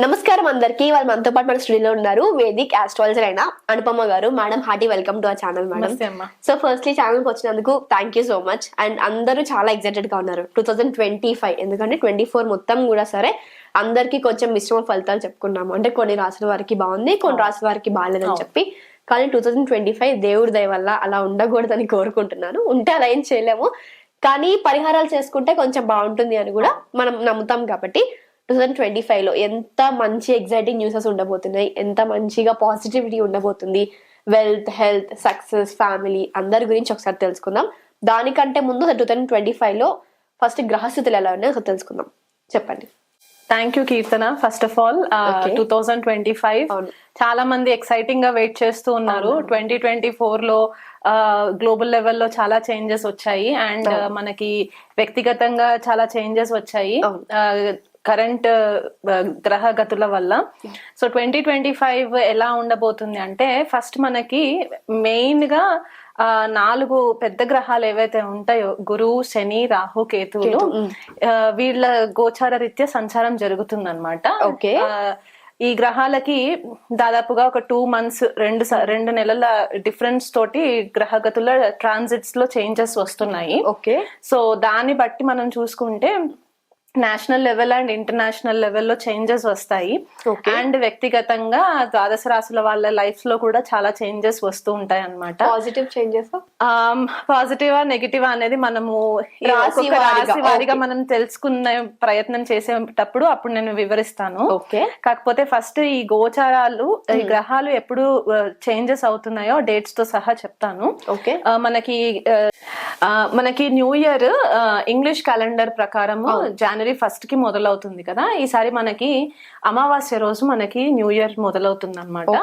నమస్కారం అందరికి. వాళ్ళు మనతో పాటు మన స్టూడియోలో ఉన్నారు వేదిక్ ఆస్ట్రాలజర్ అయిన అనుపమ గారు. Madam hearty welcome to our channel madam. So firstly channel కి వచ్చినందుకు thank you so much. And అందరూ చాలా ఎక్సైటెడ్ గా ఉన్నారు 2025, ఎందుకంటే 24 మొత్తం కూడా సరే అందరికి కొంచెం మిశ్రమ ఫలితాలు చెప్పుకున్నాము. అంటే కొన్ని రాసుల వారికి బాగుంది, కొన్ని రాసుల వారికి బాగాలేదని చెప్పి. కానీ 2025 దేవుడి దయ వల్ల అలా ఉండకూడదని కోరుకుంటున్నాను. ఉంటే అలా ఏం చేయలేము, కానీ పరిహారాలు చేసుకుంటే కొంచెం బాగుంటుంది అని కూడా మనం నమ్ముతాం. కాబట్టి 2025 లో ఎంత మంచి ఎగ్జైటింగ్ న్యూసెస్ ఉండబోతున్నాయి, ఎంత మంచిగా పాజిటివిటీ ఉండబోతుంది, వెల్త్, హెల్త్, సక్సెస్, ఫ్యామిలీ అందరి గురించి ఒకసారి తెలుసుకుందాం. దానికంటే ముందు 2025 లో ఫస్ట్ గ్రహస్థితులు ఎలా ఉన్నాయో ఒకసారి తెలుసుకుందాం. చెప్పండి. Thank you Keerthana. First of all 2025 చాలా మంది ఎక్సైటింగ్ గా వెయిట్ చేస్తూ ఉన్నారు. 2024 లో గ్లోబల్ లెవెల్లో చాలా చేంజెస్ వచ్చాయి అండ్ మనకి వ్యక్తిగతంగా చాలా చేంజెస్ వచ్చాయి కరెంట్ గ్రహ గతుల వల్ల. సో 2025 ఎలా ఉండబోతుంది అంటే, ఫస్ట్ మనకి మెయిన్ గా 4 పెద్ద గ్రహాలు ఏవైతే ఉంటాయో, గురువు, శని, రాహు, కేతువులు, వీళ్ళ గోచార రీత్యా సంచారం జరుగుతుంది అనమాట. ఈ గ్రహాలకి దాదాపుగా ఒక 2 months 2 నెలల డిఫరెన్స్ తోటి గ్రహగతుల ట్రాన్సిట్స్ లో చేంజెస్ వస్తున్నాయి. సో దాన్ని బట్టి మనం చూసుకుంటే నేషనల్ లెవెల్ అండ్ ఇంటర్నేషనల్ లెవెల్లో చేంజెస్ వస్తాయి. అండ్ వ్యక్తిగతంగా ద్వాదశ రాశుల వాళ్ళ లైఫ్ లో కూడా చాలా చేంజెస్ వస్తూ ఉంటాయి అన్నమాట. పాజిటివ్ చేంజెస్, పాజిటివా నెగిటివా అనేది మనము రాశి వారిగా మనం తెలుసుకునే ప్రయత్నం చేసేటప్పుడు అప్పుడు నేను వివరిస్తాను. కాకపోతే ఫస్ట్ ఈ గోచారాలు, ఈ గ్రహాలు ఎప్పుడు చేంజెస్ అవుతున్నాయో డేట్స్ తో సహా చెప్తాను. మనకి న్యూ ఇయర్ ఇంగ్లీష్ క్యాలెండర్ ప్రకారము January 1st కి మొదలవుతుంది కదా. ఈసారి మనకి అమావాస్య రోజు మనకి న్యూ ఇయర్ మొదలవుతుంది అనమాట.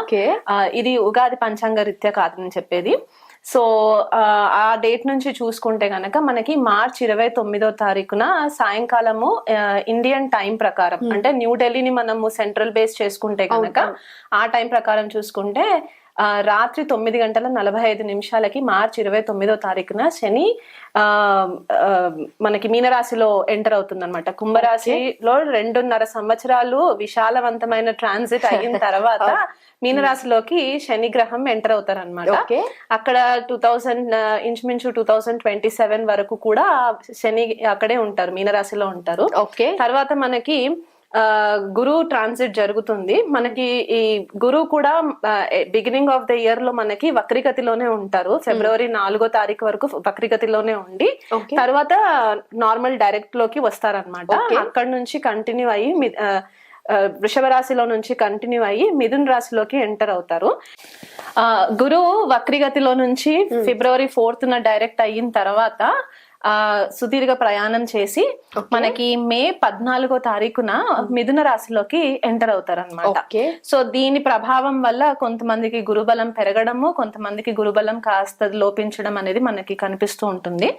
ఇది ఉగాది పంచాంగ రీత్యా కాదని చెప్పేది. సో ఆ డేట్ నుంచి చూసుకుంటే గనక మనకి March 29వ తారీఖున సాయంకాలము ఇండియన్ టైం ప్రకారం, అంటే న్యూఢిల్లీని మనము సెంట్రల్ బేస్ చేసుకుంటే గనక ఆ టైం ప్రకారం చూసుకుంటే రాత్రి 9:45 March 29వ తారీఖున శని మనకి మీనరాశిలో ఎంటర్ అవుతుంది అనమాట. కుంభరాశిలో 2.5 సంవత్సరాలు విశాలవంతమైన ట్రాన్సిట్ అయిన తర్వాత మీనరాశిలోకి శని గ్రహం ఎంటర్ అవుతారు అనమాట. అక్కడ 2000 2027 వరకు కూడా శని అక్కడే ఉంటారు, మీనరాశిలో ఉంటారు. తర్వాత మనకి గురువు ట్రాన్సిట్ జరుగుతుంది. మనకి ఈ గురువు కూడా బిగినింగ్ ఆఫ్ ద ఇయర్ లో మనకి వక్రిగతిలోనే ఉంటారు. February 4వ తారీఖు వరకు వక్రిగతిలోనే ఉండి తర్వాత నార్మల్ డైరెక్ట్ లోకి వస్తారనమాట. అక్కడ నుంచి కంటిన్యూ అయ్యి వృషభ రాశిలో నుంచి కంటిన్యూ అయ్యి మిథున రాశిలోకి ఎంటర్ అవుతారు. గురువు వక్రిగతిలో నుంచి February 4th డైరెక్ట్ అయిన తర్వాత సుదీర్ఘ ప్రయాణం చేసి మనకి May 14వ తారీఖున మిథున రాశిలోకి ఎంటర్ అవుతారు అనమాట. సో దీని ప్రభావం వల్ల కొంతమందికి గురుబలం పెరగడము, కొంతమందికి గురుబలం కాస్త లోపించడం అనేది మనకి కనిపిస్తూ ఉంటుంది.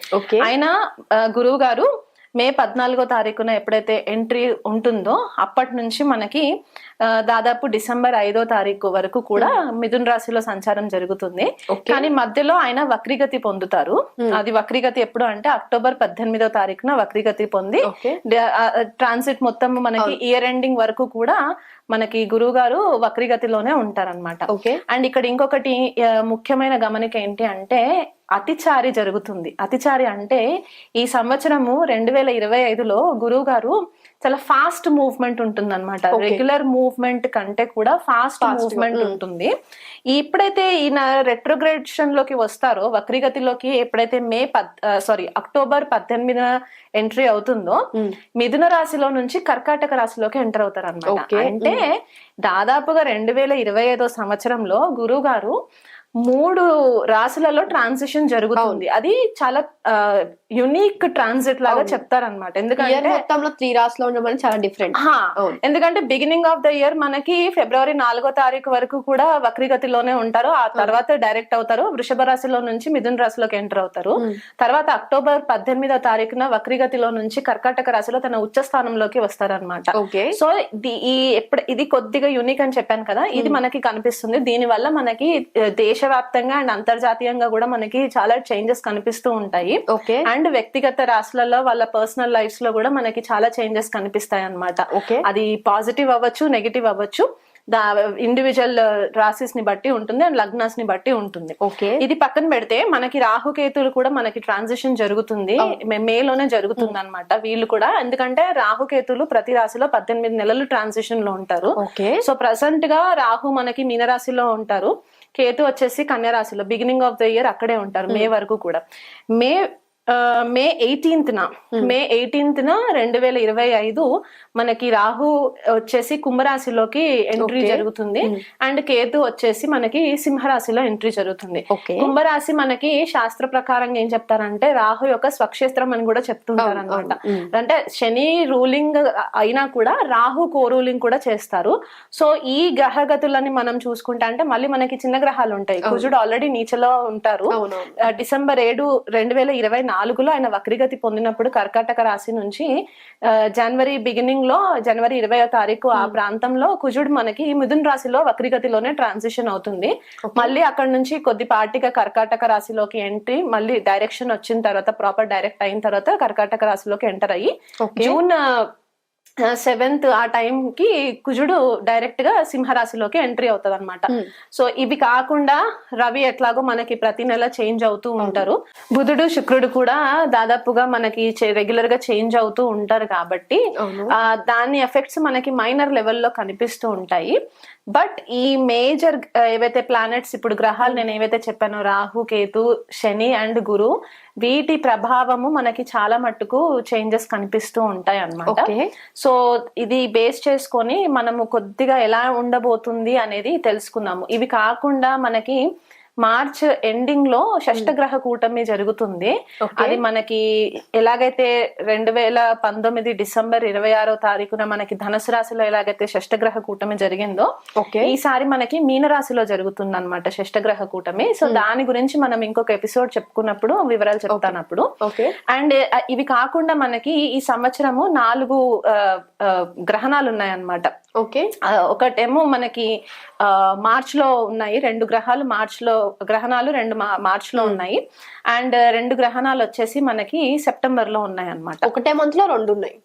అయినా గురువు గారు May 14వ తారీఖున ఎప్పుడైతే ఎంట్రీ ఉంటుందో అప్పటి నుంచి మనకి దాదాపు December 5వ తారీఖు వరకు కూడా మిథున రాశిలో సంచారం జరుగుతుంది. కానీ మధ్యలో ఆయన వక్రీగతి పొందుతారు. అది వక్రీగతి ఎప్పుడు అంటే October 18వ తారీఖున వక్రీగతి పొంది ట్రాన్సిట్ మొత్తం మనకి ఇయర్ ఎండింగ్ వరకు కూడా మనకి గురువు గారు వక్రీగతిలోనే ఉంటారన్నమాట. అండ్ ఇక్కడ ఇంకొకటి ముఖ్యమైన గమనిక ఏంటి అంటే, అతిచారి జరుగుతుంది. అతిచారి అంటే ఈ సంవత్సరము 2025లో గురువు గారు చాలా ఫాస్ట్ మూవ్మెంట్ ఉంటుంది అనమాట. రెగ్యులర్ మూవ్మెంట్ కంటే కూడా ఫాస్ట్ మూవ్మెంట్ ఉంటుంది. ఎప్పుడైతే ఈయన రెట్రోగ్రేషన్ లోకి వస్తారో, వక్రీగతిలోకి ఎప్పుడైతే October 18న ఎంట్రీ అవుతుందో మిథున రాశిలో నుంచి కర్కాటక రాశిలోకి ఎంటర్ అవుతారు అనమాట. అంటే దాదాపుగా 2025వ సంవత్సరంలో గురువు గారు 3 రాశులలో ట్రాన్సిషన్ జరుగుతుంది. అది చాలా యునిక్ ట్రాన్సిట్ లాగా చెప్తారనమాట. ఎందుకంటే 3 రాశులు ఉండడం చాలా డిఫరెంట్. ఎందుకంటే బిగినింగ్ ఆఫ్ ద ఇయర్ మనకి February 4వ తారీఖు వరకు కూడా వక్రీగతిలోనే ఉంటారు. ఆ తర్వాత డైరెక్ట్ అవుతారు, వృషభ రాశిలో నుంచి మిథున రాశిలోకి ఎంటర్ అవుతారు. తర్వాత October 18వ తారీఖున వక్రీగతిలో నుంచి కర్కాటక రాశిలో తన ఉచ్చ స్థానంలోకి వస్తారనమాట. సో ఇది కొద్దిగా యునిక్ అని చెప్పాను కదా, ఇది మనకి కనిపిస్తుంది. దీని వల్ల మనకి దేశ దేశవ్యాప్తంగా అండ్ అంతర్జాతీయంగా కూడా మనకి చాలా చేంజెస్ కనిపిస్తూ ఉంటాయి. ఓకే. అండ్ వ్యక్తిగత రాశులలో వాళ్ళ పర్సనల్ లైఫ్స్ లో కూడా మనకి చాలా చేంజెస్ కనిపిస్తాయి అన్నమాట. ఓకే. అది పాజిటివ్ అవ్వచ్చు, నెగిటివ్ అవ్వచ్చు, ఇండివిజువల్ రాశిస్ ని బట్టి ఉంటుంది అండ్ లగ్నాస్ ని బట్టి ఉంటుంది. ఓకే. ఇది పక్కన పెడితే మనకి రాహుకేతులు కూడా మనకి ట్రాన్సిషన్ జరుగుతుంది, మేలోనే జరుగుతుంది అనమాట వీళ్ళు కూడా. ఎందుకంటే రాహుకేతులు ప్రతి రాశిలో 18 నెలలు ట్రాన్సిషన్ లో ఉంటారు. సో ప్రెసెంట్ గా రాహు మనకి మీనరాశిలో ఉంటారు, కేతు వచ్చేసి కన్యా రాశిలో బిగినింగ్ ఆఫ్ ద ఇయర్ అక్కడే ఉంటారు మే వరకు కూడా. మే 18th 2025 మనకి రాహు వచ్చేసి కుంభరాశిలోకి ఎంట్రీ జరుగుతుంది అండ్ కేతు వచ్చేసి మనకి సింహరాశిలో ఎంట్రీ జరుగుతుంది. కుంభరాశి మనకి శాస్త్ర ప్రకారంగా ఏం చెప్తారంటే రాహు యొక్క స్వక్షేత్రం అని కూడా చెప్తుంటారు అనమాట. అంటే శని రూలింగ్ అయినా కూడా రాహు కో రూలింగ్ కూడా చేస్తారు. సో ఈ గ్రహగతులని మనం చూసుకుంటా అంటే మళ్ళీ మనకి చిన్న గ్రహాలు ఉంటాయి. కుజుడు ఆల్రెడీ నీచలో ఉంటారు. డిసెంబర్ 7, 2024లో ఆయన వక్రీగతి పొందినప్పుడు కర్కాటక రాశి నుంచి జనవరి బిగినింగ్ లో జనవరి 20వ తారీఖు ఆ ప్రాంతంలో కుజుడు మనకి మిథున రాశిలో వక్రీగతిలోనే ట్రాన్సిషన్ అవుతుంది. మళ్ళీ అక్కడ నుంచి కొద్దిపాటిగా కర్కాటక రాశిలోకి ఎంట్రీ, మళ్ళీ డైరెక్షన్ వచ్చిన తర్వాత ప్రాపర్ డైరెక్ట్ అయిన తర్వాత కర్కాటక రాశిలోకి ఎంటర్ అయ్యి జూన్ 7th ఆ టైం కి కుజుడు డైరెక్ట్ గా సింహరాశిలోకి ఎంట్రీ అవుతుంది అనమాట. సో ఇవి కాకుండా రవి ఎట్లాగో మనకి ప్రతి నెల చేంజ్ అవుతూ ఉంటారు, బుధుడు శుక్రుడు కూడా దాదాపుగా మనకి రెగ్యులర్ గా చేంజ్ అవుతూ ఉంటారు కాబట్టి దాని ఎఫెక్ట్స్ మనకి మైనర్ లెవెల్లో కనిపిస్తూ ఉంటాయి. బట్ ఈ మేజర్ ఏవైతే ప్లానెట్స్ ఇప్పుడు గ్రహాలు నేను ఏవైతే చెప్పానో రాహు, కేతు, శని అండ్ గురు, వీటి ప్రభావము మనకి చాలా మట్టుకు చేంజెస్ కనిపిస్తూ ఉంటాయి అన్నమాట. సో ఇది బేస్ చేసుకొని మనము కొద్దిగా ఎలా ఉండబోతుంది అనేది తెలుసుకుందాము. ఇవి కాకుండా మనకి మార్చ్ ఎండింగ్ లో షష్టగ్రహ కూటమి జరుగుతుంది. అది మనకి ఎలాగైతే 2019 డిసెంబర్ 26వ తారీఖున మనకి ధనుసు రాశిలో ఎలాగైతే షష్టగ్రహ కూటమి జరిగిందో ఈసారి మనకి మీనరాశిలో జరుగుతుంది అనమాట షష్టగ్రహ కూటమి. సో దాని గురించి మనం ఇంకొక ఎపిసోడ్ చెప్పుకున్నప్పుడు వివరాలు చెప్తాను అప్పుడు. అండ్ ఇవి కాకుండా మనకి ఈ సంవత్సరము 4 గ్రహణాలు ఉన్నాయన్నమాట. ఒకటేమో మనకి మార్చ్ లో ఉన్నాయి, 2 గ్రహాలు గ్రహణాలు 2 మార్చ్ లో ఉన్నాయి అండ్ 2 గ్రహణాలు వచ్చేసి మనకి సెప్టెంబర్ లో ఉన్నాయి అన్నమాట. ఒకటే మంత్ లో 2 ఉన్నాయి.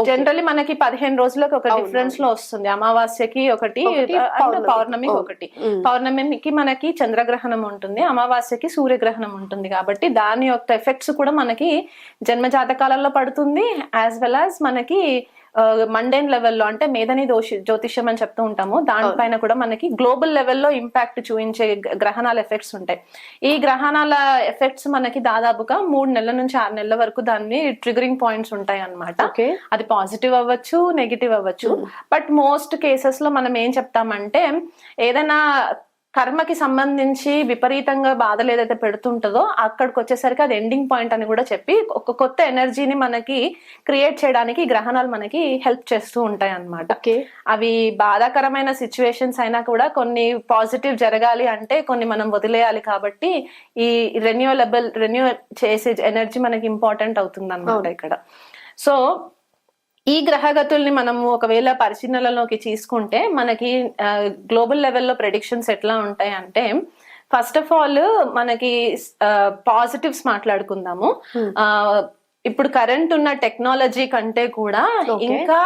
జనరల్లీ మనకి 15 రోజులకు ఒక డిఫరెన్స్ లో వస్తుంది. అమావాస్యకి ఒకటి అండ్ పౌర్ణమికి ఒకటి. పౌర్ణమికి మనకి చంద్రగ్రహణం ఉంటుంది, అమావాస్యకి సూర్యగ్రహణం ఉంటుంది. కాబట్టి దాని యొక్క ఎఫెక్ట్స్ కూడా మనకి జన్మ జాతకాలలో పడుతుంది, యాజ్ వెల్ యాజ్ మనకి మండేన్ లెవెల్లో అంటే మేధని జ్యోతిష్యం అని చెప్తూ ఉంటాము, దానిపైన కూడా మనకి గ్లోబల్ లెవెల్లో ఇంపాక్ట్ చూపించే గ్రహణాల ఎఫెక్ట్స్ ఉంటాయి. ఈ గ్రహణాల ఎఫెక్ట్స్ మనకి దాదాపుగా 3 నెలల నుంచి 6 నెలల వరకు దాన్ని ట్రిగరింగ్ పాయింట్స్ ఉంటాయి అన్నమాట. అది పాజిటివ్ అవ్వచ్చు, నెగిటివ్ అవ్వచ్చు. బట్ మోస్ట్ కేసెస్ లో మనం ఏం చెప్తామంటే ఏదైనా కర్మకి సంబంధించి విపరీతంగా బాధలు ఏదైతే పెడుతుంటుందో అక్కడికి వచ్చేసరికి అది ఎండింగ్ పాయింట్ అని కూడా చెప్పి ఒక కొత్త ఎనర్జీని మనకి క్రియేట్ చేయడానికి గ్రహణాలు మనకి హెల్ప్ చేస్తూ ఉంటాయి అన్నమాట. అవి బాధాకరమైన సిచ్యువేషన్స్ అయినా కూడా కొన్ని పాజిటివ్ జరగాలి అంటే కొన్ని మనం వదిలేయాలి. కాబట్టి ఈ రెన్యూ చేసే ఎనర్జీ మనకి ఇంపార్టెంట్ అవుతుంది అన్నమాట ఇక్కడ. సో ఈ గ్రహగతుల్ని మనము ఒకవేళ పరిశీలనలోకి తీసుకుంటే మనకి గ్లోబల్ లెవెల్లో ప్రెడిక్షన్స్ ఎట్లా ఉంటాయి అంటే, ఫస్ట్ ఆఫ్ ఆల్ మనకి పాజిటివ్స్ మాట్లాడుకుందాము. ఇప్పుడు కరెంట్ ఉన్న టెక్నాలజీ కంటే కూడా ఇంకా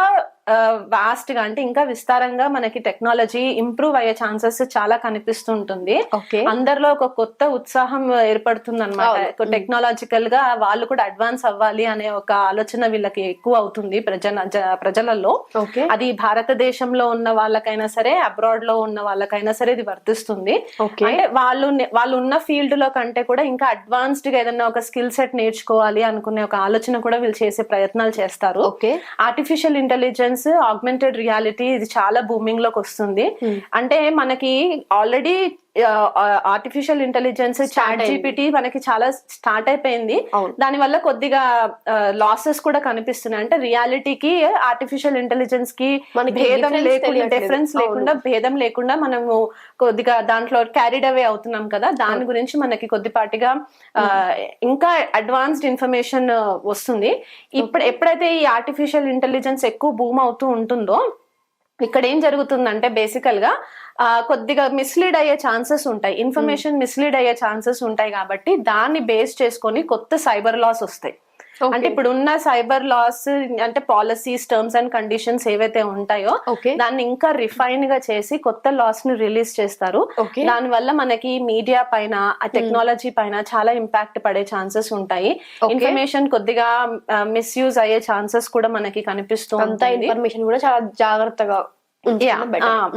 వాస్ట్ గా అంటే ఇంకా విస్తారంగా మనకి టెక్నాలజీ ఇంప్రూవ్ అయ్యే ఛాన్సెస్ చాలా కనిపిస్తుంటుంది. అందరిలో ఒక కొత్త ఉత్సాహం ఏర్పడుతుంది అనమాట. టెక్నాలజికల్ గా వాళ్ళు కూడా అడ్వాన్స్ అవ్వాలి అనే ఒక ఆలోచన వీళ్ళకి ఎక్కువ అవుతుంది ప్రజలలో. అది భారతదేశంలో ఉన్న వాళ్ళకైనా సరే, అబ్రాడ్ లో ఉన్న వాళ్ళకైనా సరే ఇది వర్తిస్తుంది. అంటే వాళ్ళు ఉన్న ఫీల్డ్ లో కంటే కూడా ఇంకా అడ్వాన్స్డ్ గా ఏదైనా ఒక స్కిల్ సెట్ నేర్చుకోవాలి అనుకునే ఒక ఆలోచన కూడా వీళ్ళు చేసే ప్రయత్నాలు చేస్తారు. ఆర్టిఫిషియల్ ఇంటెలిజెన్స్, ఆగ్మెంటెడ్ రియాలిటీ ఇది చాలా బూమింగ్ లోకి వస్తుంది. అంటే మనకి already artificial intelligence, chat GPT మనకి చాలా స్టార్ట్ అయిపోయింది. దాని వల్ల కొద్దిగా లాసెస్ కూడా కనిపిస్తున్నాయి. అంటే రియాలిటీకి ఆర్టిఫిషియల్ ఇంటెలిజెన్స్ కి భేదం లేకుండా, డిఫరెన్స్ లేకుండా, భేదం లేకుండా మనము కొద్దిగా దాంట్లో క్యారీడ్ అవే అవుతున్నాం కదా. దాని గురించి మనకి కొద్దిపాటిగా ఇంకా అడ్వాన్స్డ్ ఇన్ఫర్మేషన్ వస్తుంది. ఎప్పుడైతే ఈ ఆర్టిఫిషియల్ ఇంటెలిజెన్స్ ఎక్కువ బూమ్ అవుతూ ఉంటుందో ఇక్కడ ఏం జరుగుతుందంటే బేసికల్ గా కొద్దిగా మిస్లీడ్ అయ్యే ఛాన్సెస్ ఉంటాయి, ఇన్ఫర్మేషన్ మిస్లీడ్ అయ్యే ఛాన్సెస్ ఉంటాయి. కాబట్టి దాన్ని బేస్ చేసుకొని కొత్త సైబర్ లాస్ వస్తాయి. అంటే ఇప్పుడు ఉన్న సైబర్ లాస్ అంటే పాలసీస్, టర్మ్స్ అండ్ కండిషన్స్ ఏవైతే ఉంటాయో దాన్ని ఇంకా రిఫైన్ గా చేసి కొత్త లాస్ ని రిలీజ్ చేస్తారు. దాని వల్ల మనకి మీడియా పైన, టెక్నాలజీ పైన చాలా ఇంపాక్ట్ పడే ఛాన్సెస్ ఉంటాయి. ఇన్ఫర్మేషన్ కొద్దిగా మిస్యూజ్ అయ్యే ఛాన్సెస్ కూడా మనకి కనిపిస్తూ ఉంటాయి. ఇన్ఫర్మేషన్ కూడా చాలా జాగ్రత్తగా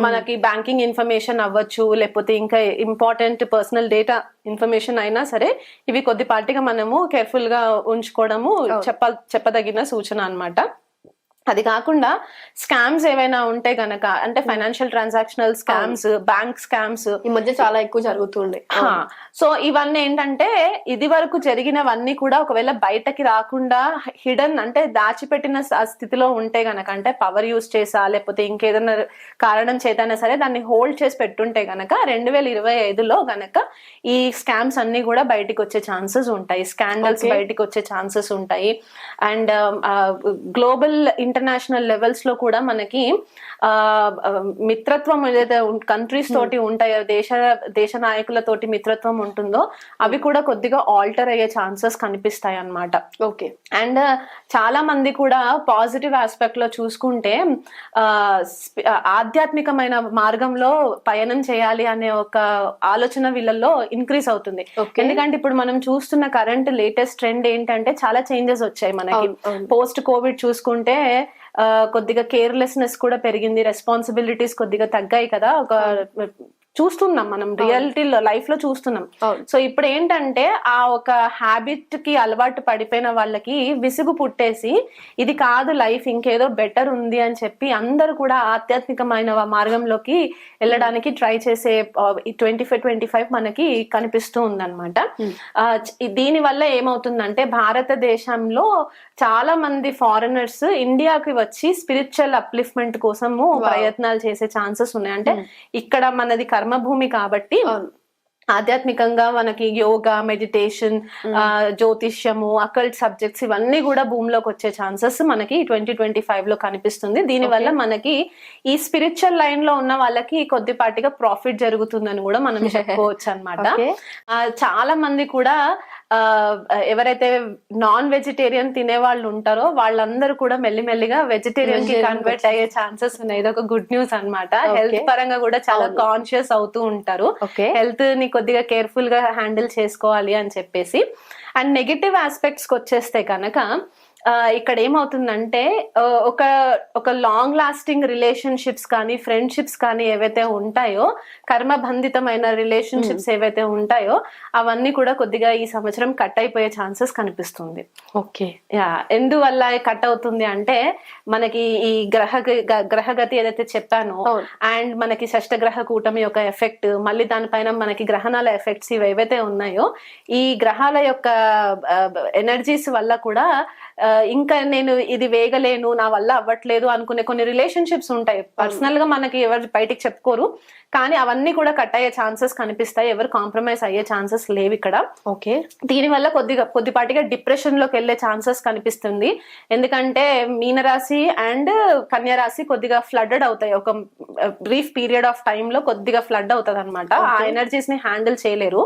మనకి బ్యాంకింగ్ ఇన్ఫర్మేషన్ అవ్వచ్చు, లేకపోతే ఇంకా ఇంపార్టెంట్ పర్సనల్ డేటా ఇన్ఫర్మేషన్ అయినా సరే ఇవి కొద్దిపాటిగా మనము కేర్ఫుల్ గా ఉంచుకోవడము చెప్పదగిన సూచన అన్నమాట. అది కాకుండా స్కామ్స్ ఏవైనా ఉంటే గనక, అంటే financial transactional scams, bank scams ఈ మధ్య చాలా ఎక్కువ జరుగుతుండే. సో ఇవన్నీ ఏంటంటే ఇది వరకు జరిగినవన్నీ కూడా ఒకవేళ బయటకి రాకుండా హిడెన్ అంటే దాచిపెట్టిన స్థితిలో ఉంటే గనక, అంటే పవర్ యూజ్ చేసా లేకపోతే ఇంకేదైనా కారణం చేతైనా సరే దాన్ని హోల్డ్ చేసి పెట్టుంటే గనక 2025లో గనక ఈ స్కామ్స్ అన్ని కూడా బయటికి వచ్చే ఛాన్సెస్ ఉంటాయి, స్కాండల్స్ బయటికి వచ్చే ఛాన్సెస్ ఉంటాయి. అండ్ గ్లోబల్ ఇంటర్నేషనల్ లెవెల్స్ లో కూడా మనకి మిత్రత్వం ఏదైతే కంట్రీస్ తోటి ఉంటాయో, దేశ నాయకులతోటి మిత్రత్వం ఉంటుందో అవి కూడా కొద్దిగా ఆల్టర్ అయ్యే ఛాన్సెస్ కనిపిస్తాయి అన్నమాట. ఓకే. అండ్ చాలా మంది కూడా పాజిటివ్ ఆస్పెక్ట్ లో చూసుకుంటే ఆధ్యాత్మికమైన మార్గంలో పయనం చేయాలి అనే ఒక ఆలోచన వీళ్ళల్లో ఇంక్రీజ్ అవుతుంది. ఎందుకంటే ఇప్పుడు మనం చూస్తున్న కరెంట్ లేటెస్ట్ ట్రెండ్ ఏంటంటే చాలా చేంజెస్ వచ్చాయి మనకి. పోస్ట్ కోవిడ్ చూసుకుంటే కొద్దిగా కేర్లెస్నెస్ కూడా పెరిగింది, రెస్పాన్సిబిలిటీస్ కొద్దిగా తగ్గాయి కదా, ఒక చూస్తున్నాం మనం రియాలిటీ లైఫ్ లో చూస్తున్నాం. సో ఇప్పుడు ఏంటంటే ఆ ఒక హ్యాబిట్ కి అలవాటు పడిపోయిన వాళ్ళకి విసుగు పుట్టేసి ఇది కాదు లైఫ్, ఇంకేదో బెటర్ ఉంది అని చెప్పి అందరూ కూడా ఆధ్యాత్మికమైన మార్గంలోకి వెళ్ళడానికి ట్రై చేసే 2025 మనకి కనిపిస్తూ ఉందన్నమాట. దీని వల్ల ఏమవుతుందంటే భారతదేశంలో చాలా మంది ఫారినర్స్ ఇండియాకి వచ్చి స్పిరిచువల్ అప్లిఫ్ట్మెంట్ కోసము ప్రయత్నాలు చేసే ఛాన్సెస్ ఉన్నాయి. అంటే ఇక్కడ మనది కర్మభూమి కాబట్టి ఆధ్యాత్మికంగా మనకి యోగా, మెడిటేషన్, జ్యోతిష్యము, అకల్ట్ సబ్జెక్ట్స్ ఇవన్నీ కూడా భూమిలోకి వచ్చే ఛాన్సెస్ మనకి 2025 లో కనిపిస్తుంది. దీని వల్ల మనకి ఈ స్పిరిచువల్ లైన్ లో ఉన్న వాళ్ళకి కొద్దిపాటిగా ప్రాఫిట్ జరుగుతుందని కూడా మనం చెప్పుకోవచ్చు అన్నమాట. చాలా మంది కూడా ఎవరైతే నాన్ వెజిటేరియన్ తినే వాళ్ళు ఉంటారో వాళ్ళందరూ కూడా మెల్లిమెల్లిగా వెజిటేరియన్ కి కన్వర్ట్ అయ్యే ఛాన్సెస్ ఉన్నాయి. ఇది ఒక గుడ్ న్యూస్ అన్నమాట. హెల్త్ పరంగా కూడా చాలా కాన్షియస్ అవుతూ ఉంటారు, హెల్త్ ని కొద్దిగా కేర్ఫుల్ గా హ్యాండిల్ చేసుకోవాలి అని చెప్పేసి. అండ్ నెగటివ్ ఆస్పెక్ట్స్ కి వచ్చేస్తే కనుక ఇక్కడ ఏమవుతుందంటే ఒక లాంగ్ లాస్టింగ్ రిలేషన్షిప్స్ కానీ ఫ్రెండ్షిప్స్ కానీ ఏవైతే ఉంటాయో, కర్మబంధితమైన రిలేషన్షిప్స్ ఏవైతే ఉంటాయో అవన్నీ కూడా కొద్దిగా ఈ సంవత్సరం కట్ అయిపోయే ఛాన్సెస్ కనిపిస్తుంది. ఓకే. ఎందువల్ల కట్ అవుతుంది అంటే మనకి ఈ గ్రహగతి ఏదైతే చెప్పానో అండ్ మనకి షష్టగ్రహ కూటమి యొక్క ఎఫెక్ట్, మళ్ళీ దానిపైన మనకి గ్రహణాల ఎఫెక్ట్స్ ఇవి ఏవైతే ఉన్నాయో ఈ గ్రహాల యొక్క ఎనర్జీస్ వల్ల కూడా ఇంకా నేను ఇది వేగలేను, నా వల్ల అవ్వట్లేదు అనుకునే కొన్ని రిలేషన్షిప్స్ ఉంటాయి. పర్సనల్ గా మనకి ఎవరు బయటికి చెప్పుకోరు, కానీ అవన్నీ కూడా కట్ అయ్యే ఛాన్సెస్ కనిపిస్తాయి. ఎవరు కాంప్రమైజ్ అయ్యే ఛాన్సెస్ లేవు ఇక్కడ. ఓకే. దీని వల్ల కొద్దిపాటిగా డిప్రెషన్ లోకి వెళ్లే ఛాన్సెస్ కనిపిస్తుంది. ఎందుకంటే మీనరాశి అండ్ కన్యారాశి కొద్దిగా ఫ్లడ్డెడ్ అవుతాయి. ఒక బ్రీఫ్ పీరియడ్ ఆఫ్ టైమ్ లో కొద్దిగా ఫ్లడ్ అవుతుంది అనమాట. ఆ ఎనర్జీస్ ని హ్యాండిల్ చేయలేరు.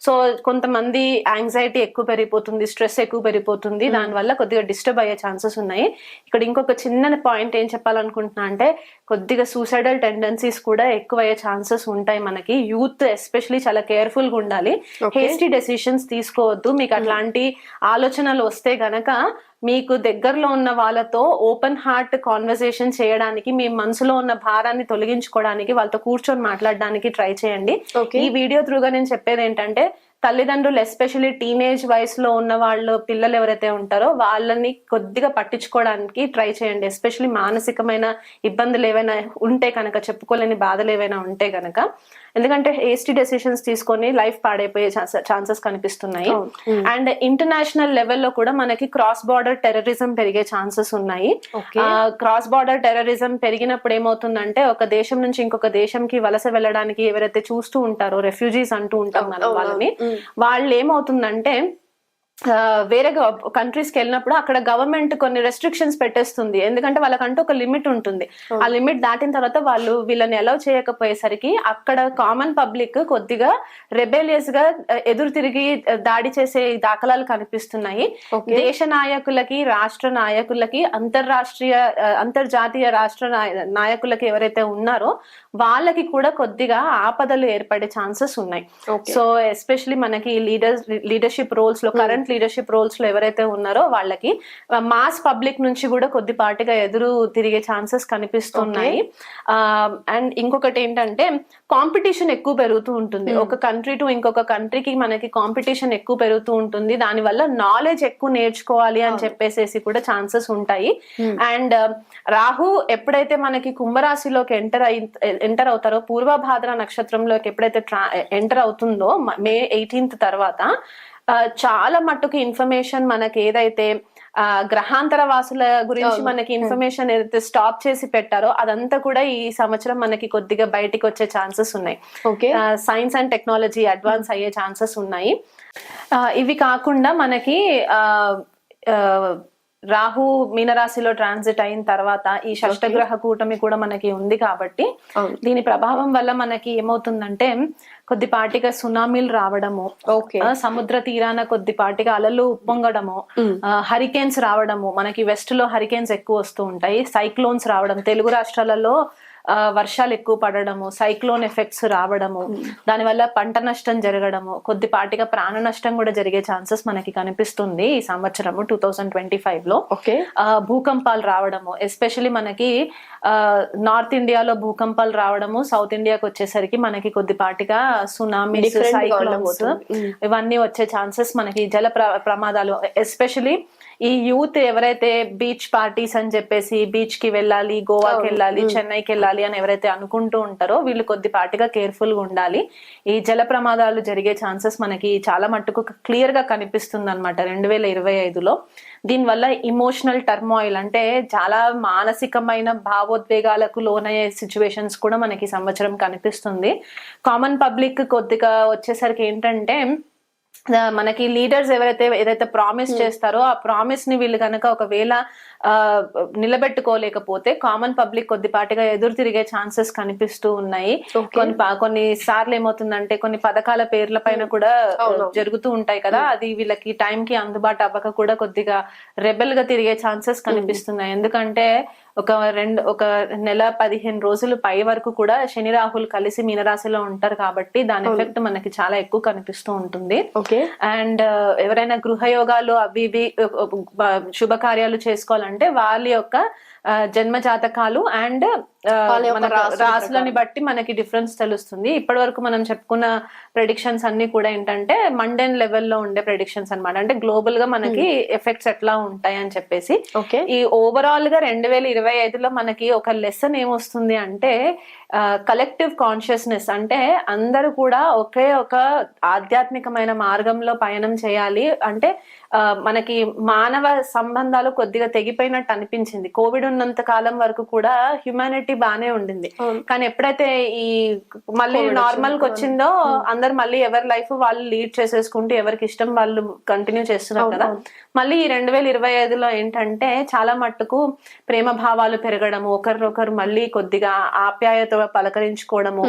సో కొంతమంది యాంగ్జైటీ ఎక్కువ పెరిగిపోతుంది, స్ట్రెస్ ఎక్కువ పెరిగిపోతుంది, దానివల్ల కొద్దిగా డిస్టర్బ్ అయ్యే ఛాన్సెస్ ఉన్నాయి. ఇక్కడ ఇంకొక చిన్న పాయింట్ ఏం చెప్పాలనుకుంటున్నా అంటే కొద్దిగా సూసైడల్ టెండెన్సీస్ కూడా ఎక్కువ అయ్యే ఛాన్సెస్ ఉంటాయి. మనకి యూత్ ఎస్పెషలీ చాలా కేర్ఫుల్ గా ఉండాలి, హేస్టీ డెసిషన్స్ తీసుకోవద్దు. మీకు అట్లాంటి ఆలోచనలు వస్తే గనక మీకు దగ్గరలో ఉన్న వాళ్ళతో ఓపెన్ హార్ట్ కాన్వర్సేషన్ చేయడానికి, మీ మనసులో ఉన్న భారాన్ని తొలగించుకోవడానికి వాళ్ళతో కూర్చొని మాట్లాడడానికి ట్రై చేయండి. ఈ వీడియో త్రూగా నేను చెప్పేది ఏంటంటే తల్లిదండ్రులు ఎస్పెషల్లీ టీనేజ్ వయసులో ఉన్న వాళ్ళు పిల్లలు ఎవరైతే ఉంటారో వాళ్ళని కొద్దిగా పట్టించుకోవడానికి ట్రై చేయండి. ఎస్పెషల్లీ మానసికమైన ఇబ్బందులు ఏవైనా ఉంటే కనుక, చెప్పుకోలేని బాధలు ఏవైనా ఉంటే కనుక, ఎందుకంటే హేస్టీ డెసిషన్స్ తీసుకొని లైఫ్ పాడైపోయే ఛాన్సెస్ కనిపిస్తున్నాయి. అండ్ ఇంటర్నేషనల్ లెవెల్లో కూడా మనకి క్రాస్ బార్డర్ టెర్రరిజం పెరిగే ఛాన్సెస్ ఉన్నాయి. క్రాస్ బార్డర్ టెర్రరిజం పెరిగినప్పుడు ఏమవుతుందంటే ఒక దేశం నుంచి ఇంకొక దేశంకి వలస వెళ్ళడానికి ఎవరైతే చూస్తూ ఉంటారో, రెఫ్యూజీస్ అంటూ ఉంటాం మనం వాళ్ళని, వాళ్ళు ఏమవుతుందంటే వేరే కంట్రీస్ కి వెళ్ళినప్పుడు అక్కడ గవర్నమెంట్ కొన్ని రెస్ట్రిక్షన్స్ పెట్టేస్తుంది, ఎందుకంటే వాళ్ళకంటూ ఒక లిమిట్ ఉంటుంది. ఆ లిమిట్ దాటిన తర్వాత వాళ్ళు వీళ్ళని అలౌ చేయకపోయేసరికి అక్కడ కామన్ పబ్లిక్ కొద్దిగా రెబేలియస్ గా ఎదురు తిరిగి దాడి చేసే దాఖలాలు కనిపిస్తున్నాయి. దేశ నాయకులకి, రాష్ట్ర నాయకులకి, అంతర్జాతీయ రాష్ట్ర నాయకులకి ఎవరైతే ఉన్నారో వాళ్ళకి కూడా కొద్దిగా ఆపదలు ఏర్పడే ఛాన్సెస్ ఉన్నాయి. సో ఎస్పెషలీ మనకి లీడర్షిప్ రోల్స్ లో, కరెంట్ లీడర్షిప్ రోల్స్ లో ఎవరైతే ఉన్నారో వాళ్ళకి మాస్ పబ్లిక్ నుంచి కూడా కొద్దిపాటిగా ఎదురు తిరిగే ఛాన్సెస్ కనిపిస్తున్నాయి. అండ్ ఇంకొకటి ఏంటంటే కాంపిటీషన్ ఎక్కువ పెరుగుతూ ఉంటుంది. ఒక కంట్రీ టు ఇంకొక కంట్రీకి మనకి కాంపిటీషన్ ఎక్కువ పెరుగుతూ ఉంటుంది. దానివల్ల నాలెడ్జ్ ఎక్కువ నేర్చుకోవాలి అని చెప్పేసి కూడా ఛాన్సెస్ ఉంటాయి. అండ్ రాహు ఎప్పుడైతే మనకి కుంభరాశిలోకి ఎంటర్ అవుతారో, పూర్వభాద్ర నక్షత్రంలోకి ఎప్పుడైతే ఎంటర్ అవుతుందో మే 18th తర్వాత చాలా మట్టుకు ఇన్ఫర్మేషన్ మనకి ఏదైతే గ్రహాంతర వాసుల గురించి మనకి ఇన్ఫర్మేషన్ ఏదైతే స్టాప్ చేసి పెట్టారో అదంతా కూడా ఈ సంవత్సరం మనకి కొద్దిగా బయటికి వచ్చే ఛాన్సెస్ ఉన్నాయి. సైన్స్ అండ్ టెక్నాలజీ అడ్వాన్స్ అయ్యే ఛాన్సెస్ ఉన్నాయి. ఇవి కాకుండా మనకి రాహు మీనరాశిలో ట్రాన్సిట్ అయిన తర్వాత ఈ షష్టగ్రహ కూటమి కూడా మనకి ఉంది కాబట్టి దీని ప్రభావం వల్ల మనకి ఏమవుతుందంటే కొద్దిపాటిగా సునామీలు రావడము, సముద్ర తీరాన కొద్దిపాటిగా అలలు ఉప్పొంగడము, హరికేన్స్ రావడము, మనకి వెస్ట్ లో హరికేన్స్ ఎక్కువ వస్తూ ఉంటాయి, సైక్లోన్స్ రావడం, తెలుగు రాష్ట్రాలలో వర్షాలు ఎక్కువ పడడము, సైక్లోన్ ఎఫెక్ట్స్ రావడము, దానివల్ల పంట నష్టం జరగడము, కొద్దిపాటిగా ప్రాణ నష్టం కూడా జరిగే ఛాన్సెస్ మనకి కనిపిస్తుంది ఈ సంవత్సరము 2025 లో. భూకంపాలు రావడము, ఎస్పెషలీ మనకి నార్త్ ఇండియాలో భూకంపాలు రావడము, సౌత్ ఇండియాకి వచ్చేసరికి మనకి కొద్దిపాటిగా సునామీస్, సైక్లోన్స్ ఇవన్నీ వచ్చే ఛాన్సెస్ మనకి, జల ప్రమాదాలు, ఎస్పెషలీ ఈ యూత్ ఎవరైతే బీచ్ పార్టీస్ అని చెప్పేసి బీచ్ కి వెళ్ళాలి, గోవాకి వెళ్ళాలి, చెన్నైకి వెళ్ళాలి అని ఎవరైతే అనుకుంటూ ఉంటారో వీళ్ళు కొద్దిపాటిగా కేర్ఫుల్ గా ఉండాలి. ఈ జల ప్రమాదాలు జరిగే ఛాన్సెస్ మనకి చాలా మట్టుకు క్లియర్ గా కనిపిస్తుంది అనమాట 2025లో. దీనివల్ల ఇమోషనల్ టర్మాయిల్ అంటే చాలా మానసికమైన భావోద్వేగాలకు లోనయ్యే సిచ్యువేషన్స్ కూడా మనకి సంవత్సరం కనిపిస్తుంది. కామన్ పబ్లిక్ కొద్దిగా వచ్చేసరికి ఏంటంటే మనకి లీడర్స్ ఏదైతే ప్రామిస్ చేస్తారో ఆ ప్రామిస్ ని వీళ్ళు కనుక ఒకవేళ నిలబెట్టుకోలేకపోతే కామన్ పబ్లిక్ కొద్దిపాటిగా ఎదురు తిరిగే ఛాన్సెస్ కనిపిస్తూ ఉన్నాయి. కొన్ని సార్లు ఏమవుతుందంటే కొన్ని పథకాల పేర్ల పైన కూడా జరుగుతూ ఉంటాయి కదా, అది వీళ్ళకి టైం కి అందుబాటు అవ్వక కూడా కొద్దిగా రెబెల్ గా తిరిగే ఛాన్సెస్ కనిపిస్తున్నాయి. ఎందుకంటే ఒక నెల 15 రోజులు పై వరకు కూడా శని రాహులు కలిసి మీనరాశిలో ఉంటారు కాబట్టి దాని ఎఫెక్ట్ మనకి చాలా ఎక్కువ కనిపిస్తూ ఉంటుంది. అండ్ ఎవరైనా గృహయోగాలు అవి ఇవి శుభకార్యాలు చేసుకోవాలంటే వాళ్ళ యొక్క జన్మ జాతకాలు అండ్ రాసులని బట్టి మనకి డిఫరెన్స్ తెలుస్తుంది. ఇప్పటి వరకు మనం చెప్పుకున్న ప్రెడిక్షన్స్ అన్ని కూడా ఏంటంటే మండెన్ లెవెల్లో ఉండే ప్రెడిక్షన్స్ అన్నమాట, అంటే గ్లోబల్ గా మనకి ఎఫెక్ట్స్ ఎట్లా ఉంటాయి అని చెప్పేసి. ఈ ఓవరాల్ గా 2025లో మనకి ఒక లెసన్ ఏమొస్తుంది అంటే కలెక్టివ్ కాన్షియస్నెస్, అంటే అందరూ కూడా ఒకే ఒక ఆధ్యాత్మికమైన మార్గంలో పయనం చేయాలి. అంటే మనకి మానవ సంబంధాలు కొద్దిగా తెగిపోయినట్టు అనిపించింది. కోవిడ్ ఉన్నంత కాలం వరకు కూడా హ్యుమానిటీ బానే ఉండింది, కానీ ఎప్పుడైతే ఈ మళ్ళీ నార్మల్ కి వచ్చిందో అందరు మళ్ళీ ఎవరి లైఫ్ వాళ్ళు లీడ్ చేసేసుకుంటూ ఎవరికి ఇష్టం వాళ్ళు కంటిన్యూ చేస్తున్నారు కదా. మళ్ళీ ఈ 2025లో ఏంటంటే చాలా మట్టుకు ప్రేమ భావాలు పెరగడము, ఒకరినొకరు మళ్ళీ కొద్దిగా ఆప్యాయత పలకరించుకోవడము,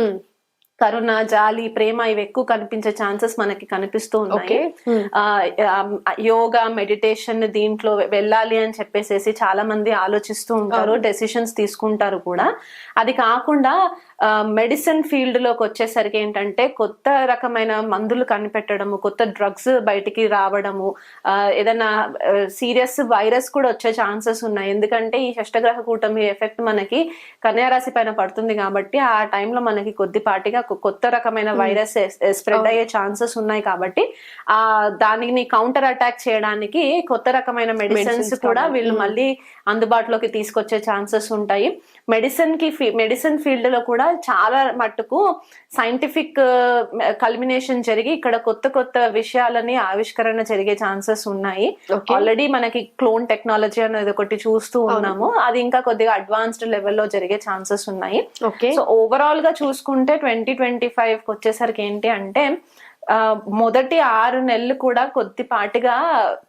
కరుణ, జాలి, ప్రేమ ఇవి ఎక్కువ కనిపించే ఛాన్సెస్ మనకి కనిపిస్తూ ఉన్నాయి. యోగా, మెడిటేషన్ దీంట్లో వెళ్ళాలి అని చెప్పేసి చాలా మంది ఆలోచిస్తూ ఉంటారు, డెసిషన్స్ తీసుకుంటారు కూడా. అది కాకుండా మెడిసిన్ ఫీల్డ్ లోకి వచ్చేసరికి ఏంటంటే కొత్త రకమైన మందులు కనిపెట్టడము, కొత్త డ్రగ్స్ బయటికి రావడము, ఏదైనా సీరియస్ వైరస్ కూడా వచ్చే ఛాన్సెస్ ఉన్నాయి. ఎందుకంటే ఈ షష్టగ్రహ కూటమి ఎఫెక్ట్ మనకి కన్యా రాశి పైన పడుతుంది కాబట్టి ఆ టైంలో మనకి కొద్దిపాటిగా కొత్త రకమైన వైరస్ స్ప్రెడ్ అయ్యే ఛాన్సెస్ ఉన్నాయి. కాబట్టి దానిని కౌంటర్ అటాక్ చేయడానికి కొత్త రకమైన మెడిసిన్స్ కూడా వీళ్ళు మళ్ళీ అందుబాటులోకి తీసుకొచ్చే ఛాన్సెస్ ఉంటాయి. మెడిసిన్ ఫీల్డ్ లో కూడా చాలా మట్టుకు సైంటిఫిక్ కల్మినేషన్ జరిగి ఇక్కడ కొత్త కొత్త విషయాలని ఆవిష్కరణ జరిగే ఛాన్సెస్ ఉన్నాయి. ఆల్రెడీ మనకి క్లోన్ టెక్నాలజీ అనేది ఒకటి చూస్తూ ఉన్నాము, అది ఇంకా కొద్దిగా అడ్వాన్స్డ్ లెవెల్లో జరిగే ఛాన్సెస్ ఉన్నాయి. సో ఓవరాల్ గా చూసుకుంటే 2025 వచ్చేసరికి ఏంటి అంటే మొదటి 6 నెలలు కూడా కొద్దిపాటిగా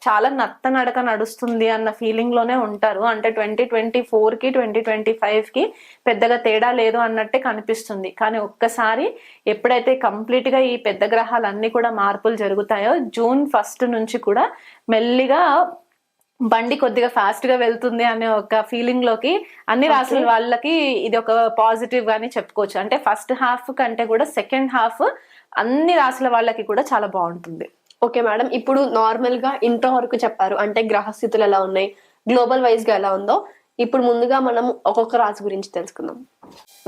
చాలా నత్తనడక నడుస్తుంది అన్న ఫీలింగ్ లోనే ఉంటారు. అంటే 2024 కి 2025 కి పెద్దగా తేడా లేదు అన్నట్టే కనిపిస్తుంది. కానీ ఒక్కసారి ఎప్పుడైతే కంప్లీట్ గా ఈ పెద్ద గ్రహాలన్నీ కూడా మార్పులు జరుగుతాయో జూన్ 1 నుంచి కూడా మెల్లిగా బండి కొద్దిగా ఫాస్ట్ గా వెళ్తుంది అనే ఒక ఫీలింగ్ లోకి అన్ని రాసుల వాళ్ళకి ఇది ఒక పాజిటివ్ గాని చెప్పుకోవచ్చు. అంటే ఫస్ట్ హాఫ్ కంటే కూడా సెకండ్ హాఫ్ అన్ని రాసుల వాళ్ళకి కూడా చాలా బాగుంటుంది. ఓకే మేడం, ఇప్పుడు నార్మల్ గా ఇంట్లో వరకు చెప్పారు, అంటే గ్రహస్థితులు ఎలా ఉన్నాయి, గ్లోబల్ వైజ్ గా ఎలా ఉందో. ఇప్పుడు ముందుగా మనం ఒక్కొక్క రాశి గురించి తెలుసుకుందాం.